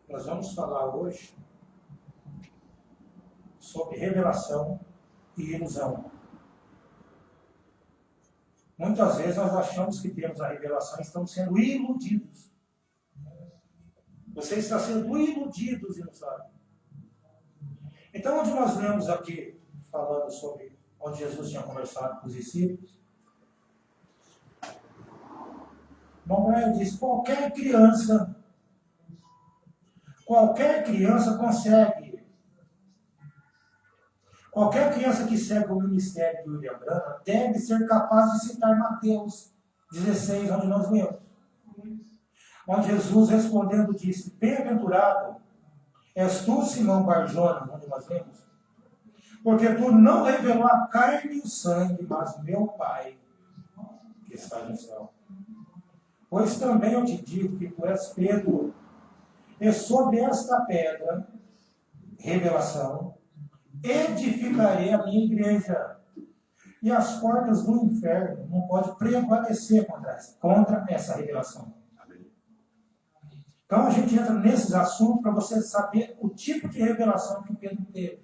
Nós vamos falar hoje sobre revelação e ilusão. Muitas vezes nós achamos que temos a revelação e estamos sendo iludidos. Você está sendo iludido e não sabe. Então, onde nós lemos aqui, falando sobre onde Jesus tinha conversado com os discípulos, Maomé diz, qualquer criança que segue o ministério do William Branham deve ser capaz de citar Mateus 16, onde nós lemos. Onde Jesus respondendo disse, bem-aventurado és tu, Simão Bar-Jona, onde nós lemos, porque tu não revelou a carne e o sangue, mas meu Pai que está no céu. Pois também eu te digo que tu és Pedro, e sobre esta pedra, revelação, edificarei a minha igreja, e as portas do inferno não podem prevalecer contra essa revelação. Então a gente entra nesses assuntos para você saber o tipo de revelação que Pedro teve.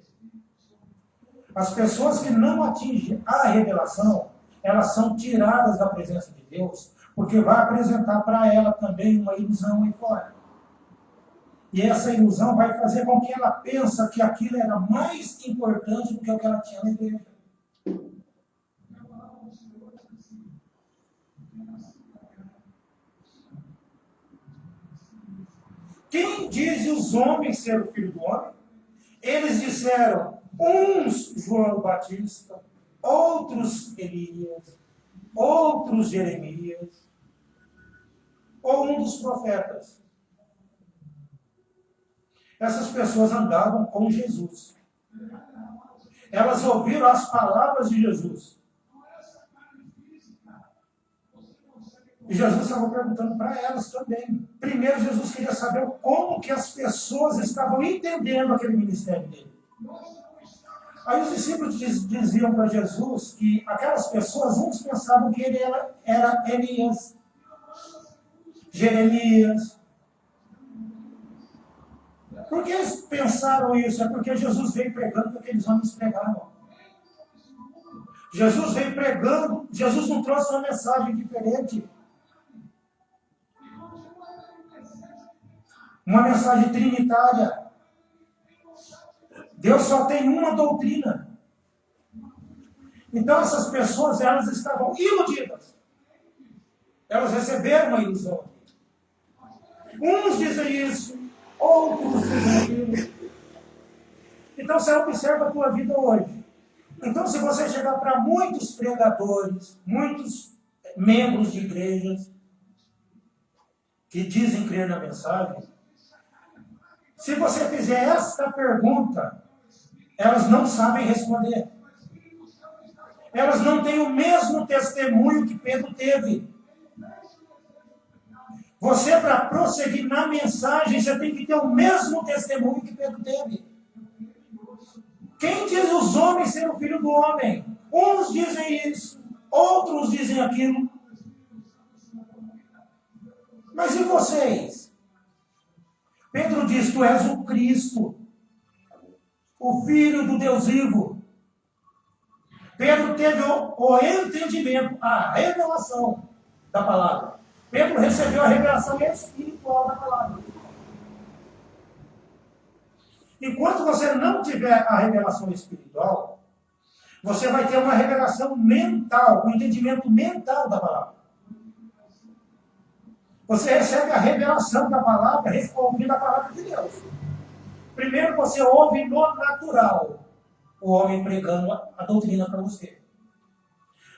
As pessoas que não atingem a revelação, elas são tiradas da presença de Deus, porque vai apresentar para ela também uma ilusão aí fora. E essa ilusão vai fazer com que ela pense que aquilo era mais importante do que o que ela tinha na igreja. Quem diz os homens ser o filho do homem? Eles disseram, uns João Batista, outros Elias, outros Jeremias, ou um dos profetas. Essas pessoas andavam com Jesus. Elas ouviram as palavras de Jesus. E Jesus estava perguntando para elas também. Primeiro, Jesus queria saber como que as pessoas estavam entendendo aquele ministério dele. Aí os discípulos diziam para Jesus que aquelas pessoas, uns pensavam que ele era Elias, Jeremias. Por que eles pensaram isso? É porque Jesus veio pregando o que aqueles homens pregavam. Jesus veio pregando, Jesus não trouxe uma mensagem diferente. Uma mensagem trinitária. Deus só tem uma doutrina. Então essas pessoas, elas estavam iludidas. Elas receberam uma ilusão. Uns dizem isso, outros dizem aquilo. Então você observa a tua vida hoje. Então se você chegar para muitos pregadores, muitos membros de igrejas que dizem crer na mensagem, se você fizer esta pergunta, elas não sabem responder. Elas não têm o mesmo testemunho que Pedro teve. Você, para prosseguir na mensagem, você tem que ter o mesmo testemunho que Pedro teve. Quem diz os homens ser o filho do homem? Uns dizem isso, outros dizem aquilo. Mas e vocês? Pedro diz, tu és o Cristo, o Filho do Deus vivo. Pedro teve o entendimento, a revelação da palavra. Pedro recebeu a revelação espiritual da palavra. Enquanto você não tiver a revelação espiritual, você vai ter uma revelação mental, um entendimento mental da palavra. Você recebe a revelação da palavra, ouvindo a palavra de Deus. Primeiro você ouve no natural, o homem pregando a doutrina para você.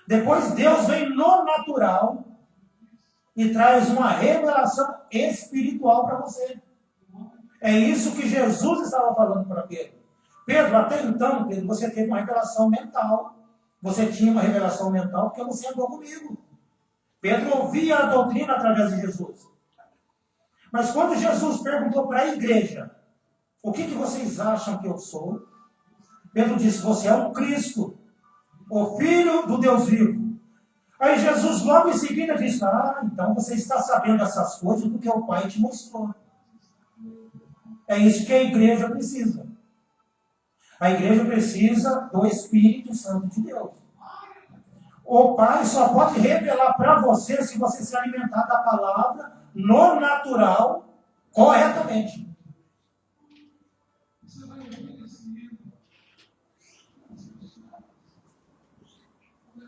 Depois Deus vem no natural e traz uma revelação espiritual para você. É isso que Jesus estava falando para Pedro. Pedro, até então, Pedro, você teve uma revelação mental. Você tinha uma revelação mental porque você andou comigo. Pedro ouvia a doutrina através de Jesus. Mas quando Jesus perguntou para a igreja, o que vocês acham que eu sou? Pedro disse, você é o Cristo, o Filho do Deus vivo. Aí Jesus logo em seguida disse, então você está sabendo essas coisas porque o Pai te mostrou. É isso que a igreja precisa. A igreja precisa do Espírito Santo de Deus. O Pai só pode revelar para você se você se alimentar da palavra no natural, corretamente.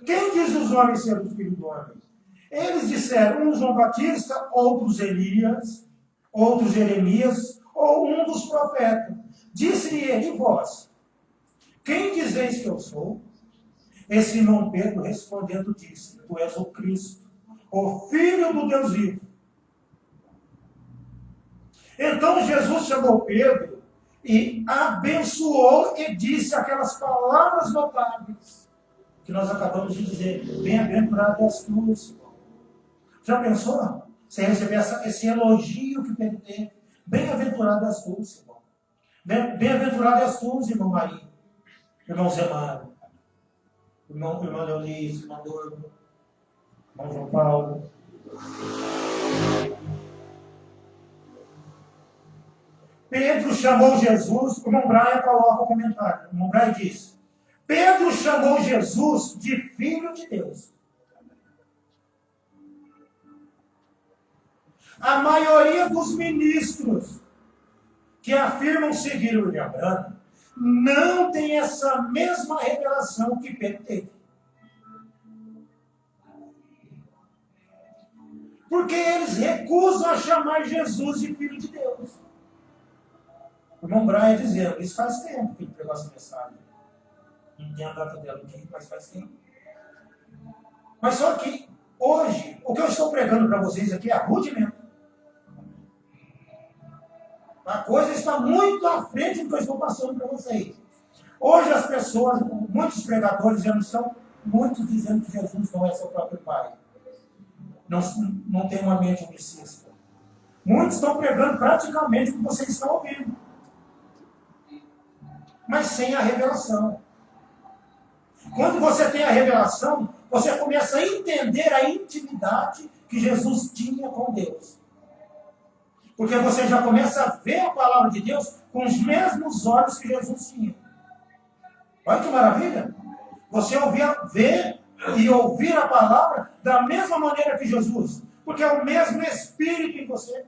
Quem diz os homens ser o filho do homem? Eles disseram, um João Batista, outros Elias, outros Jeremias, ou um dos profetas. Disse-lhe ele, e vós, quem dizeis que eu sou? E Simão Pedro respondendo disse, tu és o Cristo, o Filho do Deus vivo. Então Jesus chamou Pedro e abençoou e disse aquelas palavras notáveis que nós acabamos de dizer. Bem-aventurado és tu, Simão. Já pensou? Você receber esse elogio que Pedro teve. Bem-aventurado és tu, Simão. Bem-aventurado és tu, irmão Maria. Irmão Zé Mário. Irmão Leonice, irmão Dorgo. Irmão João Paulo. Pedro chamou Jesus, o irmão Braia coloca o comentário. O irmão Braia diz, Pedro chamou Jesus de Filho de Deus. A maioria dos ministros que afirmam seguir o William Branham não tem essa mesma revelação que Pedro teve. Porque eles recusam a chamar Jesus de Filho de Deus. O irmão Brian dizendo, isso faz tempo que ele pregou essa mensagem. Não tem a data dela aqui, mas faz tempo. Mas só que hoje, o que eu estou pregando para vocês aqui é rudimento. A coisa está muito à frente do que eu estou passando para vocês. Hoje as pessoas, muitos pregadores já não estão, muitos dizendo que Jesus não é seu próprio Pai. Não tem uma mente unicista. Muitos estão pregando praticamente o que vocês estão ouvindo. Mas sem a revelação. Quando você tem a revelação, você começa a entender a intimidade que Jesus tinha com Deus. Porque você já começa a ver a palavra de Deus com os mesmos olhos que Jesus tinha. Olha que maravilha! Você ver e ouvir a palavra da mesma maneira que Jesus. Porque é o mesmo Espírito em você.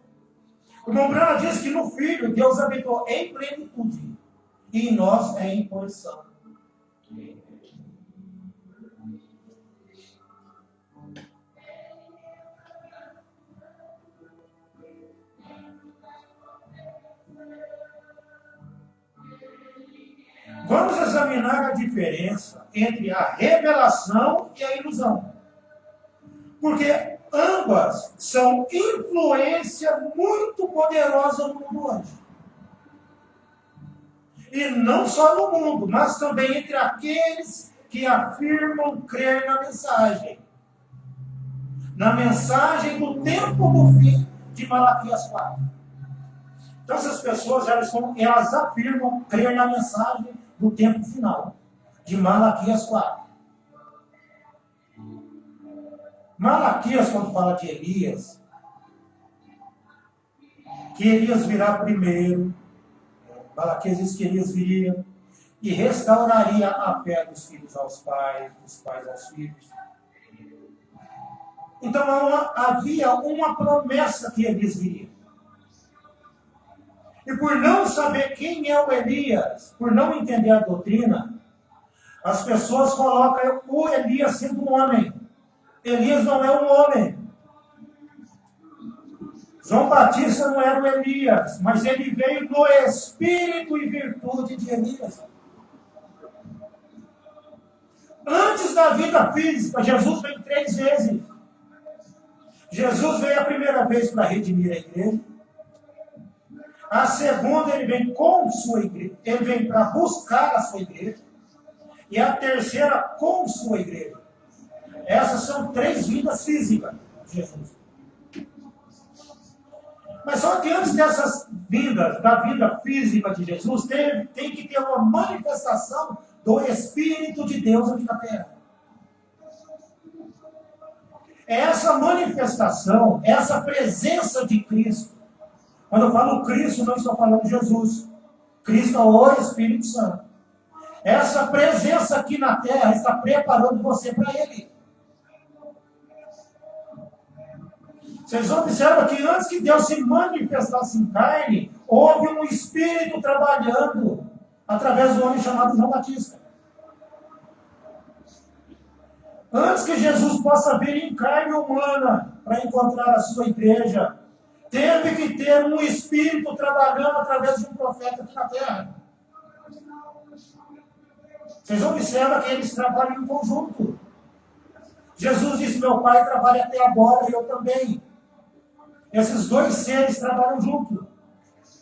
O irmão Branham diz que no Filho Deus habitou em plenitude. E em nós é em porção. Vamos examinar a diferença entre a revelação e a ilusão. Porque ambas são influência muito poderosa no mundo hoje. E não só no mundo, mas também entre aqueles que afirmam crer na mensagem. Na mensagem do tempo do fim de Malaquias 4. Então essas pessoas, elas afirmam crer na mensagem do tempo final, de Malaquias 4. Malaquias, quando fala de Elias, que Elias virá primeiro, Malaquias diz que Elias viria e restauraria a fé dos filhos aos pais, dos pais aos filhos. Então havia uma promessa que Elias viria. E por não saber quem é o Elias, por não entender a doutrina, as pessoas colocam o Elias sendo um homem. Elias não é um homem. João Batista não era o Elias, mas ele veio no espírito e virtude de Elias. Antes da vida física, Jesus veio 3 vezes. Jesus veio a primeira vez para redimir a igreja. A segunda, ele vem com sua igreja. Ele vem para buscar a sua igreja. E a terceira, com sua igreja. Essas são 3 vidas físicas de Jesus. Mas só que antes dessas vindas, da vida física de Jesus, tem que ter uma manifestação do Espírito de Deus aqui na terra. Essa manifestação, essa presença de Cristo, Quando eu falo Cristo, não estou falando Jesus. Cristo é o Espírito Santo. Essa presença aqui na terra está preparando você para Ele. Vocês observam que antes que Deus se manifestasse em carne, houve um Espírito trabalhando através do homem chamado João Batista. Antes que Jesus possa vir em carne humana para encontrar a sua igreja, teve que ter um Espírito trabalhando através de um profeta aqui na terra. Vocês observam que eles trabalham em conjunto. Jesus disse: meu Pai trabalha até agora e eu também. Esses dois seres trabalham juntos.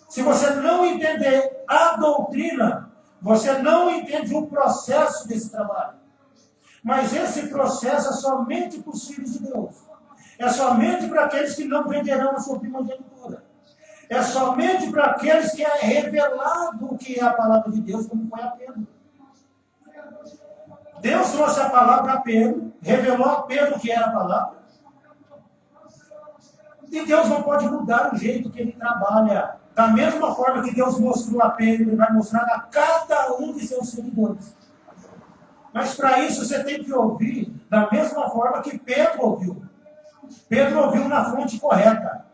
Se você não entender a doutrina, você não entende o processo desse trabalho. Mas esse processo é somente para os filhos de Deus. É somente para aqueles que não venderão a sua primogenitura. É somente para aqueles que é revelado o que é a palavra de Deus, como foi a Pedro. Deus trouxe a palavra a Pedro, revelou a Pedro o que era a palavra. E Deus não pode mudar o jeito que Ele trabalha. Da mesma forma que Deus mostrou a Pedro, Ele vai mostrar a cada um de seus seguidores. Mas para isso você tem que ouvir da mesma forma que Pedro ouviu. Pedro ouviu na fonte correta.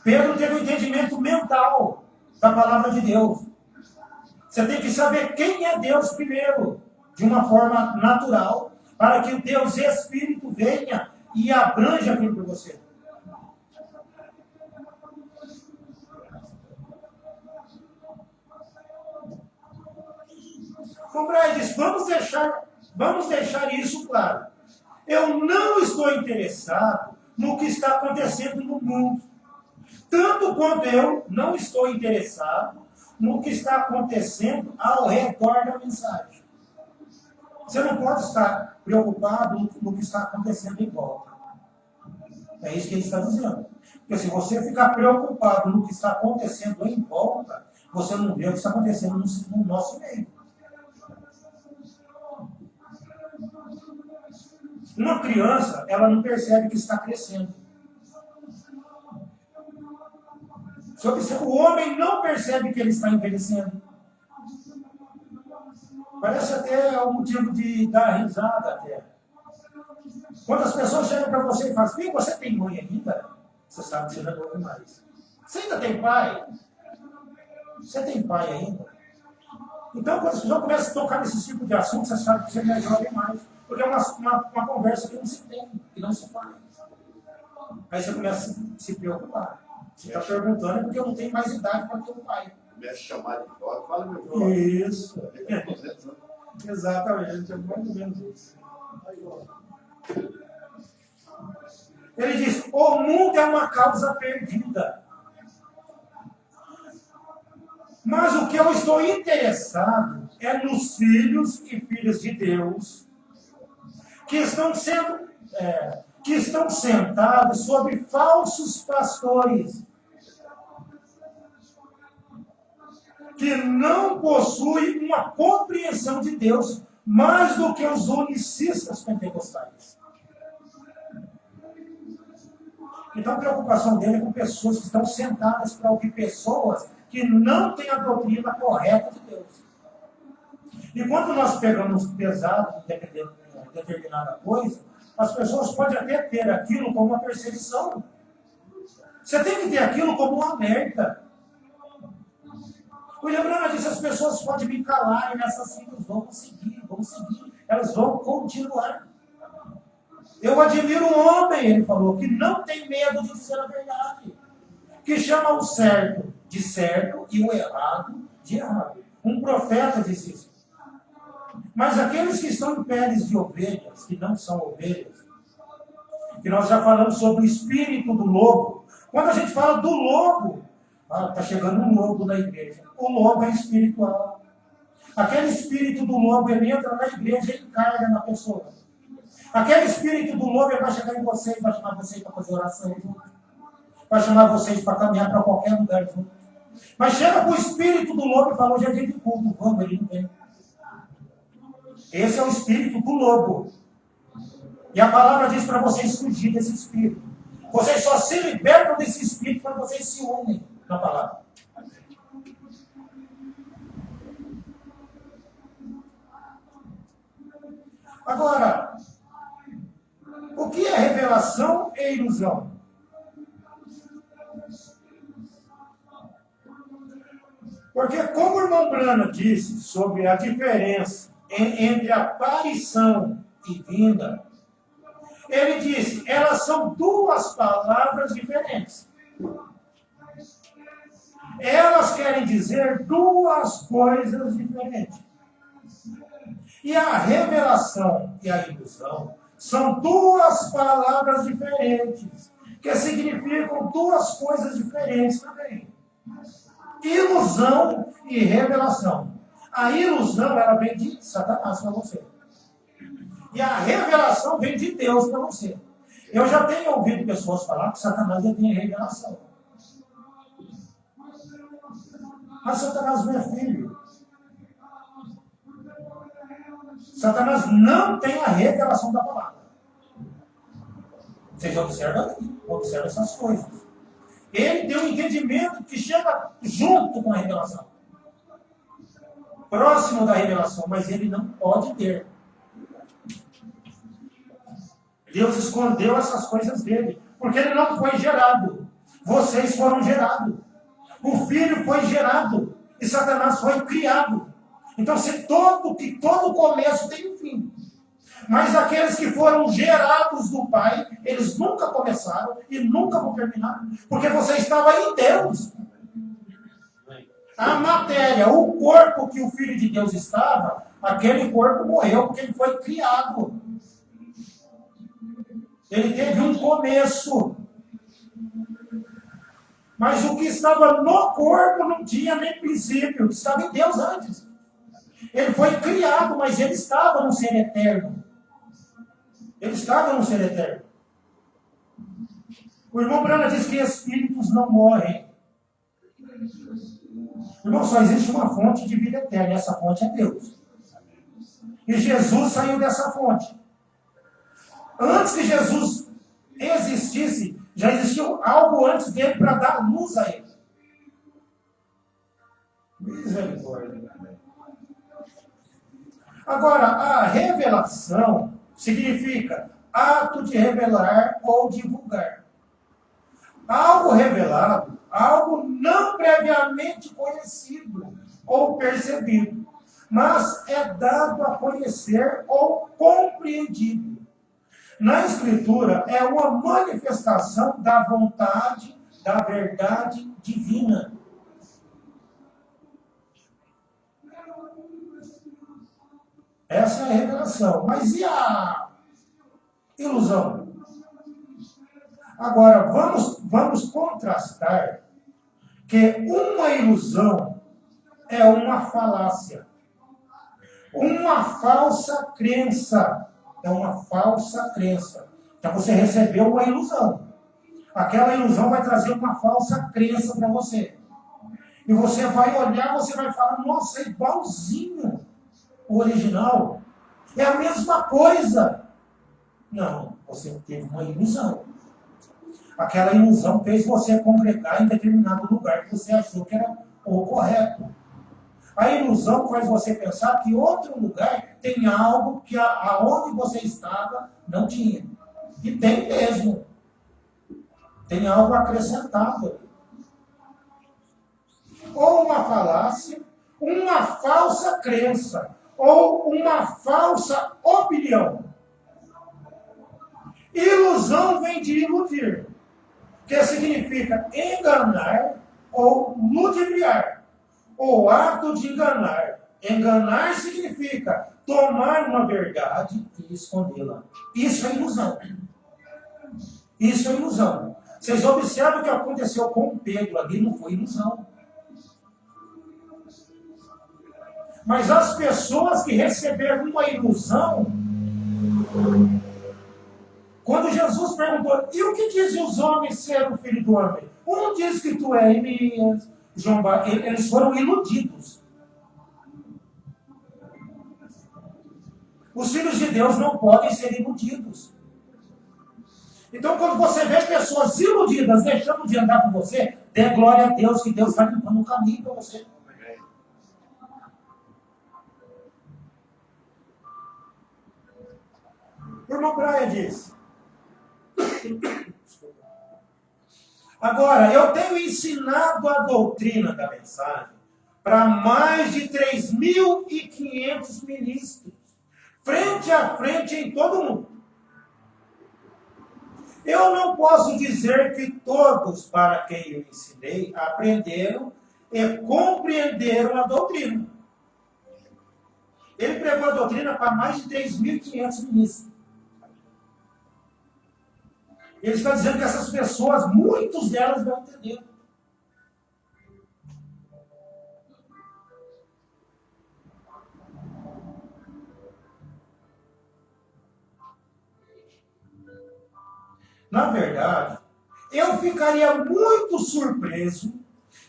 Pedro teve um entendimento mental da palavra de Deus. Você tem que saber quem é Deus primeiro, de uma forma natural, para que o Deus Espírito venha e abranja aquilo por você. Compreendes? Vamos deixar isso claro. Eu não estou interessado no que está acontecendo no mundo. Tanto quanto eu não estou interessado no que está acontecendo ao redor da mensagem. Você não pode estar preocupado no que está acontecendo em volta. É isso que ele está dizendo. Porque se você ficar preocupado no que está acontecendo em volta, você não vê o que está acontecendo no nosso meio. Uma criança, ela não percebe que está crescendo. O homem não percebe que ele está envelhecendo. Parece até um motivo de dar risada até. Quando as pessoas chegam para você e falam: filho, você tem mãe ainda? Você sabe que você não é novo mais. Você ainda tem pai? Você tem pai ainda? Então, quando as pessoas começam a tocar nesse tipo de assunto, você sabe que você não é jovem mais. Porque é uma conversa que não se tem, que não se faz. Aí você começa a se preocupar. Você está perguntando porque eu não tenho mais idade para ter um pai. Começa a chamar de voto, fala meu filho. Isso. Exatamente, é mais ou menos isso. Ele diz: o mundo é uma causa perdida. Mas o que eu estou interessado é nos filhos e filhas de Deus que estão sentados sobre falsos pastores, que não possuem uma compreensão de Deus mais do que os unicistas pentecostais. Então a preocupação dele é com pessoas que estão sentadas para ouvir pessoas que não têm a doutrina correta de Deus. E quando nós pegamos pesado em determinada coisa, as pessoas podem até ter aquilo como uma perseguição. Você tem que ter aquilo como um alerta. O Lembrando disse: as pessoas podem me calar e nessas vidas vão seguir, elas vão continuar. Eu admiro um homem, ele falou, que não tem medo de dizer a verdade, que chama o certo de certo e o errado de errado. Um profeta disse isso. Mas aqueles que estão em peles de ovelhas, que não são ovelhas, que nós já falamos sobre o espírito do lobo. Quando a gente fala do lobo, está chegando um lobo na igreja. O lobo é espiritual. Aquele espírito do lobo, ele entra na igreja e encarga na pessoa. Aquele espírito do lobo, ele vai chegar em vocês, vai chamar vocês para fazer oração junto. Vai chamar vocês para caminhar para qualquer lugar junto. Mas chega com o espírito do lobo e fala: hoje é dia de culto, vamos, ele não vem. Esse é o espírito do lobo. E a palavra diz para vocês fugir desse espírito. Vocês só se libertam desse espírito quando vocês se unem. na palavra. Agora, o que é revelação e ilusão? Porque, como o irmão Brana disse sobre a diferença entre aparição e vinda, ele disse, elas são duas palavras diferentes. Elas querem dizer duas coisas diferentes. E a revelação e a ilusão são duas palavras diferentes, que significam duas coisas diferentes também. Ilusão e revelação. A ilusão, ela vem de Satanás para você. E a revelação vem de Deus para você. Eu já tenho ouvido pessoas falar que Satanás já tem revelação. Mas Satanás não é filho. Satanás não tem a revelação da palavra. Vocês observam essas coisas. Ele tem um entendimento que chega junto com a revelação. Próximo da revelação, mas ele não pode ter. Deus escondeu essas coisas dele, porque ele não foi gerado. Vocês foram gerados. O filho foi gerado e Satanás foi criado. Então, todo começo tem um fim. Mas aqueles que foram gerados do Pai, eles nunca começaram e nunca vão terminar, porque você estava em Deus. A matéria, o corpo que o Filho de Deus estava, aquele corpo morreu porque ele foi criado. Ele teve um começo. Mas o que estava no corpo não tinha nem princípio, estava em Deus antes. Ele foi criado, mas ele estava no ser eterno. Ele estava no ser eterno. O irmão Brana diz que espíritos não morrem. Irmão, só existe uma fonte de vida eterna, e essa fonte é Deus. E Jesus saiu dessa fonte. Antes que Jesus existisse, já existiu algo antes dele para dar luz a ele. Misericórdia. Agora, a revelação significa ato de revelar ou divulgar. Algo revelado, algo não previamente conhecido ou percebido, mas é dado a conhecer ou compreendido. Na Escritura, é uma manifestação da vontade, da verdade divina. Essa é a revelação. Mas e a ilusão? Agora, vamos contrastar que uma ilusão é uma falácia. Uma falsa crença. É uma falsa crença. Então você recebeu uma ilusão. Aquela ilusão vai trazer uma falsa crença para você. E você vai olhar, você vai falar, nossa, é igualzinho o original. É a mesma coisa. Não, você teve uma ilusão. Aquela ilusão fez você congregar em determinado lugar que você achou que era o correto. A ilusão faz você pensar que outro lugar tem algo que aonde você estava não tinha. E tem mesmo. Tem algo acrescentado. Ou uma falácia, uma falsa crença, ou uma falsa opinião. Ilusão vem de iludir, que significa enganar ou ludibriar. O ato de enganar. Enganar significa tomar uma verdade e escondê-la. Isso é ilusão. Isso é ilusão. Vocês observam o que aconteceu com Pedro ali, não foi ilusão. Mas as pessoas que receberam uma ilusão, quando Jesus perguntou, e o que dizem os homens ser o filho do homem? Um diz que tu é Elias, João Batista, eles foram iludidos. Os filhos de Deus não podem ser iludidos. Então, quando você vê pessoas iludidas deixando de andar com você, Dê glória a Deus, que Deus vai limpando um caminho para você. O irmão Braia diz. Agora, eu tenho ensinado a doutrina da mensagem para mais de 3.500 ministros, frente a frente em todo o mundo. Eu não posso dizer que todos para quem eu ensinei aprenderam e compreenderam a doutrina. Ele pregou a doutrina para mais de 3.500 ministros. Ele está dizendo que essas pessoas, muitos delas não entenderam. Na verdade, eu ficaria muito surpreso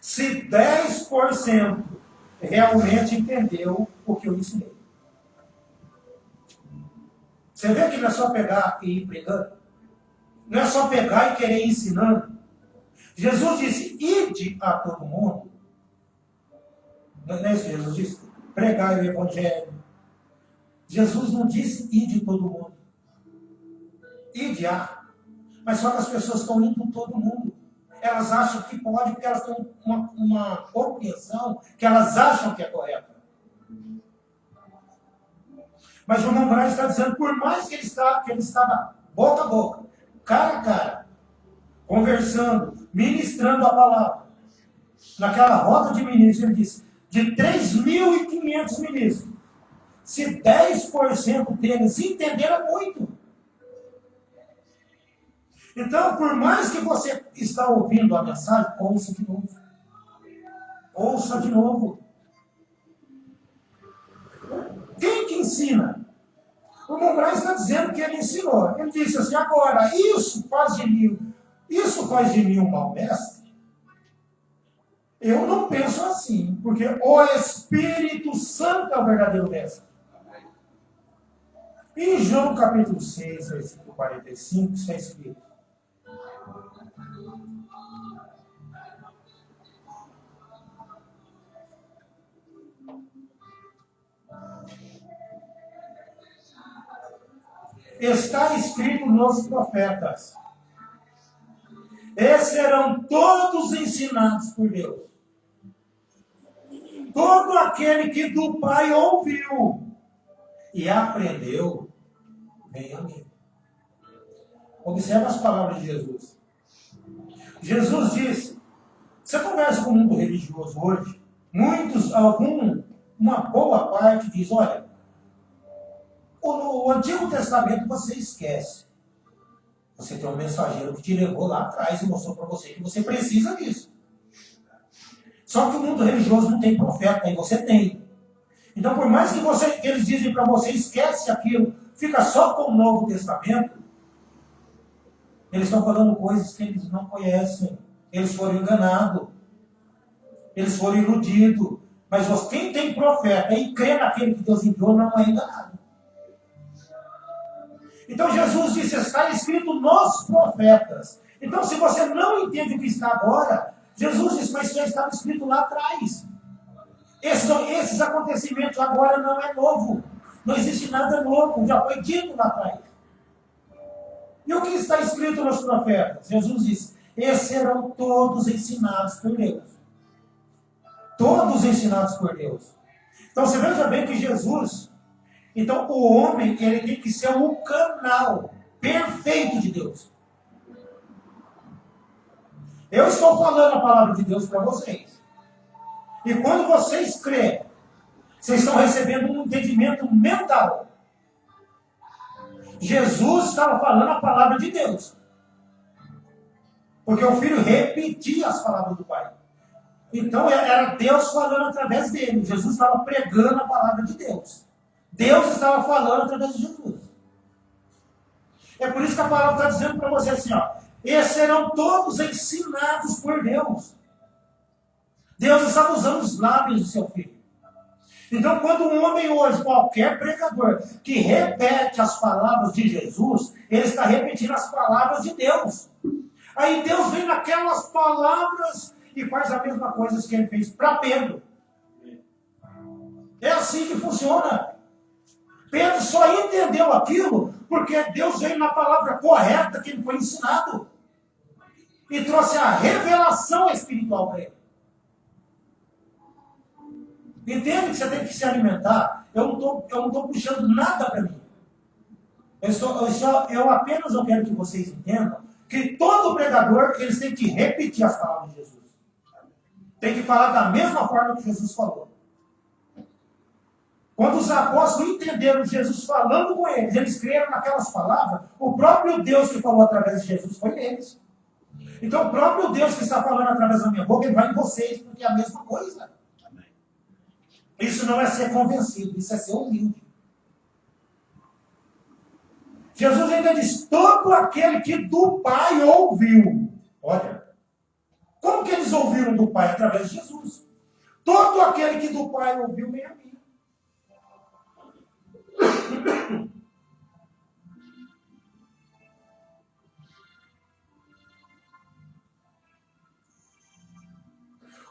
se 10% realmente entendeu o que eu ensinei. Você vê que não é só pegar e ir pregando? Não é só pegar e querer ir ensinando. Jesus disse, ide a todo mundo. Não é isso que Jesus disse? Pregai o evangelho. Jesus não disse, ide todo mundo. Ide a. Mas só que as pessoas estão indo todo mundo. Elas acham que pode, porque elas têm uma compreensão que elas acham que é correta. Mas o irmão Braz está dizendo, por mais que ele estava boca a boca, cara a cara, conversando, ministrando a palavra, naquela roda de ministros, ele disse, de 3.500 ministros, se 10% deles entenderam muito. Então, por mais que você está ouvindo a mensagem, ouça de novo. Ouça de novo. Quem que ensina? O irmão Braz está dizendo que ele ensinou. Ele disse assim, agora, isso faz de mim um mau mestre? Eu não penso assim, porque o Espírito Santo é o verdadeiro mestre. Em João capítulo 6, versículo 45, está escrito, está escrito nos profetas, e serão todos ensinados por Deus. Todo aquele que do Pai ouviu e aprendeu, vem a mim. Observe as palavras de Jesus. Jesus disse, você conversa com o mundo religioso hoje, uma boa parte diz, olha, o Antigo Testamento você esquece. Você tem um mensageiro que te levou lá atrás e mostrou para você que você precisa disso. Só que o mundo religioso não tem profeta, e você tem. Então, por mais que eles dizem para você, esquece aquilo, fica só com o Novo Testamento, eles estão falando coisas que eles não conhecem. Eles foram enganados. Eles foram iludidos. Mas quem tem profeta e crê naquele que Deus enviou não é enganado. Então Jesus disse, está escrito nos profetas. Então se você não entende o que está agora, Jesus disse, mas já estava escrito lá atrás. Esses acontecimentos agora não é novo. Não existe nada novo, já foi dito lá atrás. E o que está escrito nos profetas? Jesus disse, esses serão todos ensinados por Deus. Todos ensinados por Deus. Então você veja bem que Jesus... Então, o homem, ele tem que ser o canal perfeito de Deus. Eu estou falando a palavra de Deus para vocês. E quando vocês creem, vocês estão recebendo um entendimento mental. Jesus estava falando a palavra de Deus. Porque o filho repetia as palavras do Pai. Então, era Deus falando através dele. Jesus estava pregando a palavra de Deus. Deus estava falando através de Jesus. É por isso que a palavra está dizendo para você assim, ó, esses serão todos ensinados por Deus. Deus estava usando os lábios do seu filho. Então, quando um homem hoje, qualquer pregador, que repete as palavras de Jesus, ele está repetindo as palavras de Deus. Aí Deus vem naquelas palavras e faz a mesma coisa que ele fez para Pedro. É assim que funciona. Pedro só entendeu aquilo porque Deus veio na palavra correta que ele foi ensinado e trouxe a revelação espiritual para ele. Entende que você tem que se alimentar? Eu não estou puxando nada para mim. Eu apenas quero que vocês entendam que todo pregador, eles têm que repetir as palavras de Jesus. Tem que falar da mesma forma que Jesus falou. Quando os apóstolos entenderam Jesus falando com eles creram naquelas palavras, o próprio Deus que falou através de Jesus foi neles. Então o próprio Deus que está falando através da minha boca, ele vai em vocês, porque é a mesma coisa. Isso não é ser convencido, isso é ser humilde. Jesus ainda diz, todo aquele que do Pai ouviu. Olha, como que eles ouviram do Pai? Através de Jesus. Todo aquele que do Pai ouviu, vem a mim.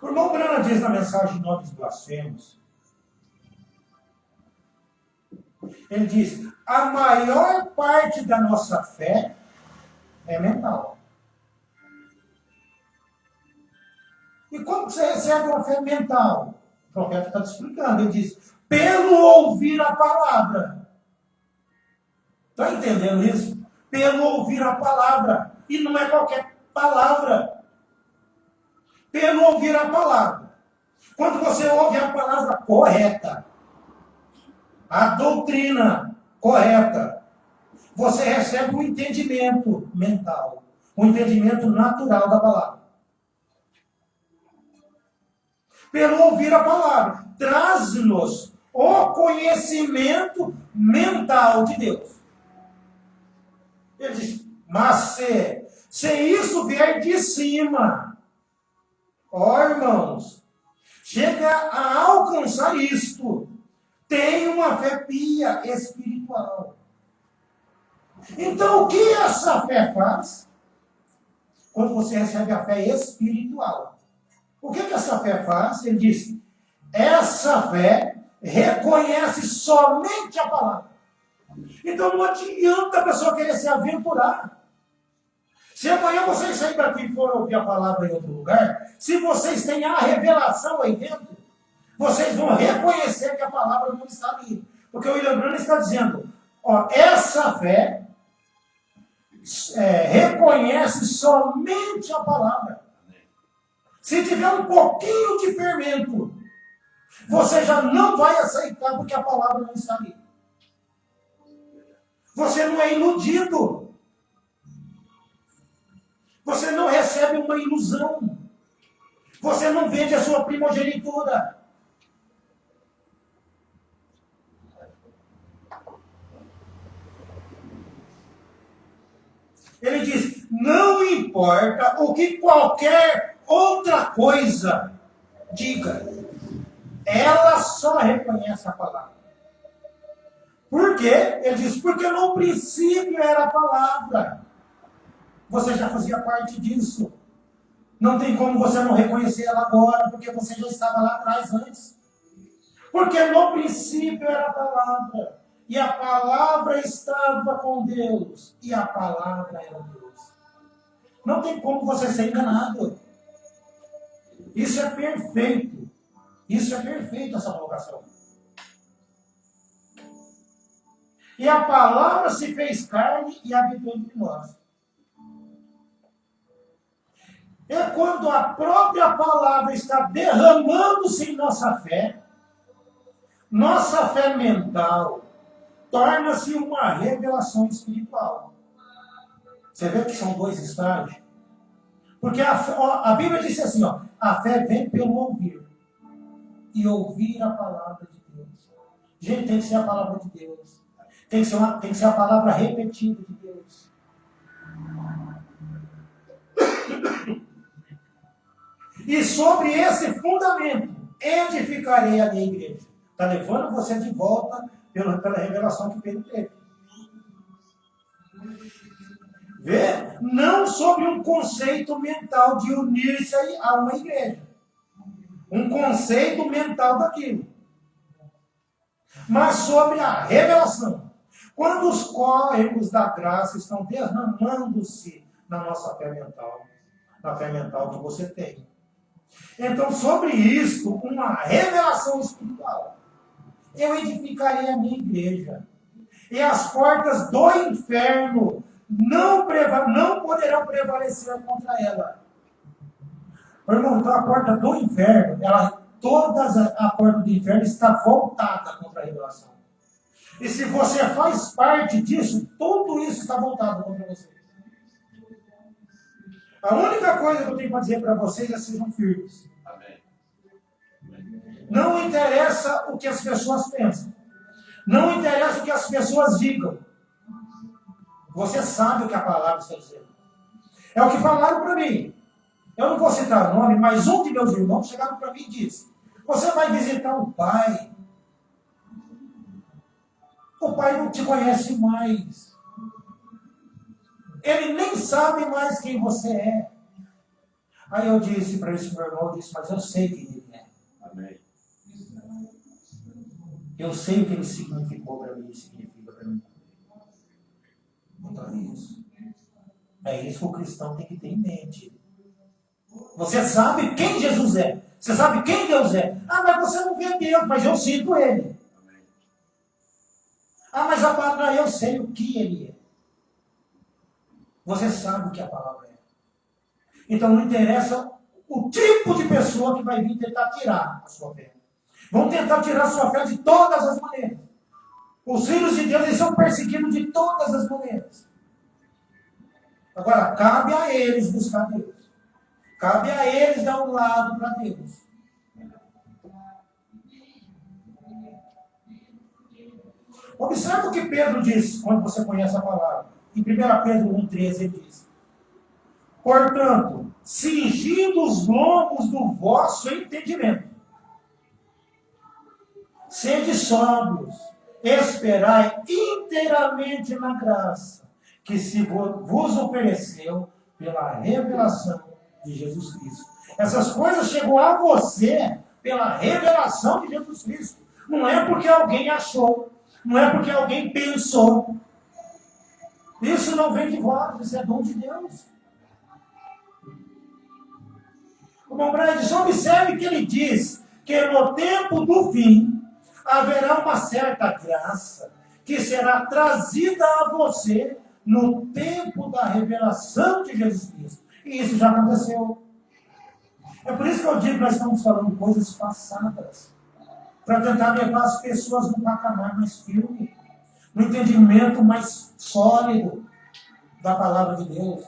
O irmão Branham diz na mensagem Nobres Blasfemos, ele diz, a maior parte da nossa fé é mental. E como você recebe uma fé mental? O profeta está te explicando, ele diz, pelo ouvir a palavra. Está entendendo isso? Pelo ouvir a palavra. E não é qualquer palavra. Pelo ouvir a palavra. Quando você ouve a palavra correta, a doutrina correta, você recebe um entendimento mental, um entendimento natural da palavra. Pelo ouvir a palavra, traz-nos o conhecimento mental de Deus. Ele diz, mas se isso vier de cima, ó irmãos, chega a alcançar isto, tem uma fé pia espiritual. Então o que essa fé faz? Quando você recebe a fé espiritual, o que essa fé faz? Ele diz, essa fé reconhece somente a palavra. Então não adianta a pessoa querer se aventurar. Se amanhã vocês saírem daqui e forem ouvir a palavra em outro lugar, se vocês têm a revelação aí dentro, vocês vão reconhecer que a palavra não está ali. Porque o William Branham está dizendo, ó, essa fé reconhece somente a palavra. Se tiver um pouquinho de fermento, você já não vai aceitar porque a palavra não está ali. Você não é iludido. Você não recebe uma ilusão. Você não vende a sua primogenitura. Ele diz, não importa o que qualquer outra coisa diga. Ela só reconhece a palavra. Por quê? Ele diz, porque no princípio era a palavra. Você já fazia parte disso. Não tem como você não reconhecer ela agora, porque você já estava lá atrás antes. Porque no princípio era a palavra. E a palavra estava com Deus. E a palavra era Deus. Não tem como você ser enganado. Isso é perfeito. Isso é perfeito, essa colocação. E a palavra se fez carne e habitou entre nós. É quando a própria palavra está derramando-se em nossa fé mental torna-se uma revelação espiritual. Você vê que são dois estágios? Porque a Bíblia diz assim, ó, a fé vem pelo ouvir. E ouvir a palavra de Deus. Gente, tem que ser a palavra de Deus. Tem que ser a palavra repetida de Deus. E sobre esse fundamento, edificarei a minha igreja. Está levando você de volta pela revelação que Pedro teve. Vê? Não sobre um conceito mental de unir-se a uma igreja. Um conceito mental daquilo. Mas sobre a revelação. Quando os córregos da graça estão derramando-se na nossa fé mental, na fé mental que você tem. Então, sobre isto, uma revelação espiritual. Eu edificarei a minha igreja. E as portas do inferno não poderão prevalecer contra ela. Irmão, então a porta do inferno, a porta do inferno está voltada contra a revelação. E se você faz parte disso, tudo isso está voltado contra você. A única coisa que eu tenho para dizer para vocês é sejam firmes. Amém. Não interessa o que as pessoas pensam. Não interessa o que as pessoas digam. Você sabe o que a palavra está dizendo. É o que falaram para mim. Eu não vou citar o nome, mas um de meus irmãos chegaram para mim e disse: você vai visitar o pai. O pai não te conhece mais. Ele nem sabe mais quem você é. Aí eu disse para esse meu irmão, mas eu sei quem ele é. Amém. Eu sei o que ele significou para mim e significa para mim. Então é isso. É isso que o cristão tem que ter em mente. Você sabe quem Jesus é. Você sabe quem Deus é. Ah, mas você não vê Deus, mas eu sinto Ele. Ah, mas a palavra, eu sei o que Ele é. Você sabe o que a palavra é. Então não interessa o tipo de pessoa que vai vir tentar tirar a sua fé. Vão tentar tirar a sua fé de todas as maneiras. Os filhos de Deus, eles são perseguidos de todas as maneiras. Agora, cabe a eles buscar Deus. Cabe a eles dar um lado para Deus. Observe o que Pedro diz quando você conhece a palavra. Em 1 Pedro 1,13 ele diz: portanto, cingindo os lombos do vosso entendimento, sede sóbrios, esperai inteiramente na graça que se vos ofereceu pela revelação de Jesus Cristo. Essas coisas chegou a você pela revelação de Jesus Cristo. Não é porque alguém achou, não é porque alguém pensou. Isso não vem de vós, isso é dom de Deus. O irmão Brad, só observe que ele diz que no tempo do fim haverá uma certa graça que será trazida a você no tempo da revelação de Jesus Cristo. E isso já aconteceu. É por isso que eu digo que nós estamos falando coisas passadas, para tentar levar as pessoas num patamar mais firme, no entendimento mais sólido da palavra de Deus.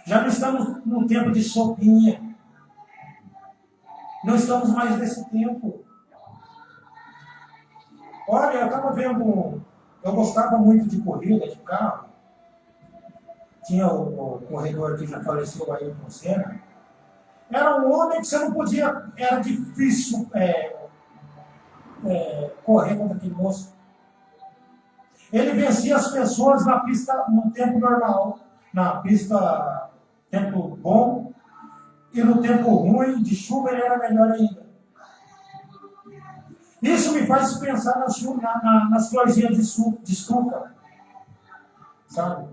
Já não estamos num tempo de sopinha. Não estamos mais nesse tempo. Olha, eu estava vendo, eu gostava muito de corrida, de carro. Tinha o corredor que já faleceu, aí com Senna. Era um homem que você não podia, era difícil correr contra aquele moço. Ele vencia as pessoas na pista, no tempo normal, na pista, tempo bom, e no tempo ruim, de chuva, ele era melhor ainda. Isso me faz pensar nas florzinhas de estufa, sabe?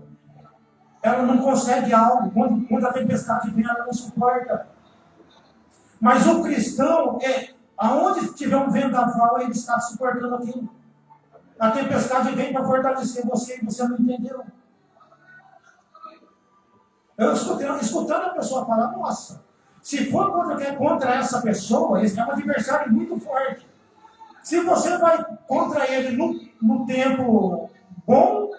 Ela não consegue algo, quando a tempestade vem, ela não suporta. Mas o cristão, aonde tiver um vendaval, ele está suportando aquilo. A tempestade vem para fortalecer você e você não entendeu. Eu escutando a pessoa falar, nossa, se for contra essa pessoa, esse é um adversário muito forte. Se você vai contra ele no tempo bom,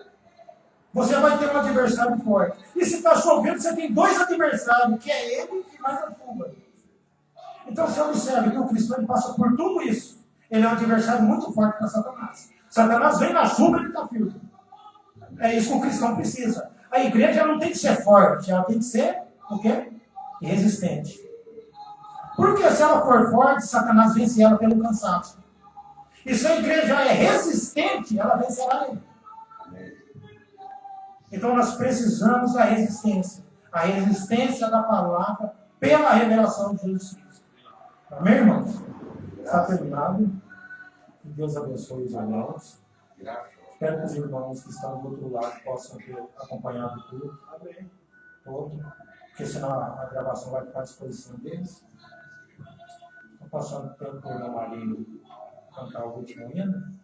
você vai ter um adversário forte. E se está chovendo, você tem dois adversários, que é ele e mais a chuva. Então você observa que o cristão ele passa por tudo isso. Ele é um adversário muito forte para Satanás. Satanás vem na chuva e ele está firme. É isso que o cristão precisa. A igreja não tem que ser forte, ela tem que ser o quê? Resistente. Porque se ela for forte, Satanás vence ela pelo cansaço. E se a igreja é resistente, ela vencerá ele. Então nós precisamos da resistência. A resistência da palavra pela revelação de Jesus Cristo. Amém, irmãos? Está terminado. Que Deus abençoe os irmãos. Espero que os irmãos que estão do outro lado possam ter acompanhado tudo. Amém. Todo. Porque senão a gravação vai ficar à disposição deles. Estou passando o tempo para o irmão Marinho cantar o último hino.